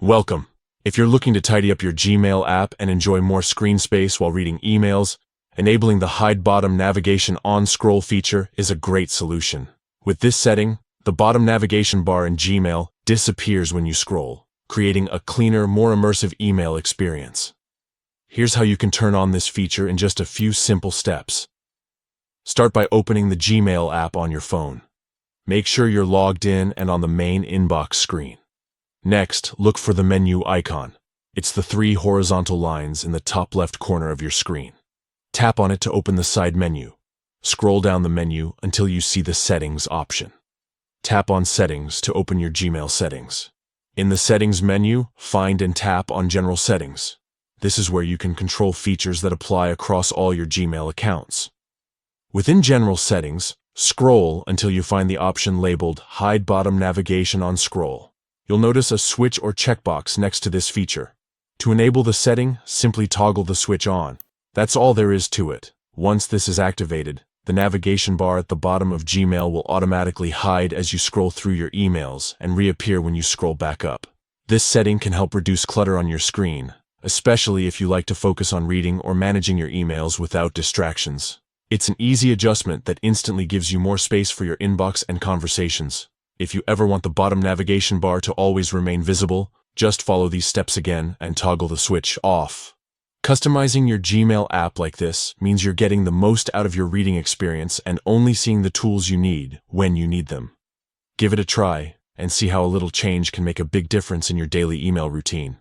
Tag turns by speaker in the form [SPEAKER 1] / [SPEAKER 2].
[SPEAKER 1] Welcome. If you're looking to tidy up your Gmail app and enjoy more screen space while reading emails, enabling the Hide Bottom Navigation On Scroll feature is a great solution. With this setting, the bottom navigation bar in Gmail disappears when you scroll, creating a cleaner, more immersive email experience. Here's how you can turn on this feature in just a few simple steps. Start by opening the Gmail app on your phone. Make sure you're logged in and on the main inbox screen. Next, look for the menu icon. It's the three horizontal lines in the top left corner of your screen. Tap on it to open the side menu. Scroll down the menu until you see the Settings option. Tap on Settings to open your Gmail settings. In the Settings menu, find and tap on General Settings. This is where you can control features that apply across all your Gmail accounts. Within General Settings, scroll until you find the option labeled Hide Bottom Navigation on Scroll. You'll notice a switch or checkbox next to this feature. To enable the setting, simply toggle the switch on. That's all there is to it. Once this is activated, the navigation bar at the bottom of Gmail will automatically hide as you scroll through your emails and reappear when you scroll back up. This setting can help reduce clutter on your screen, especially if you like to focus on reading or managing your emails without distractions. It's an easy adjustment that instantly gives you more space for your inbox and conversations. If you ever want the bottom navigation bar to always remain visible, just follow these steps again and toggle the switch off. Customizing your Gmail app like this means you're getting the most out of your reading experience and only seeing the tools you need when you need them. Give it a try and see how a little change can make a big difference in your daily email routine.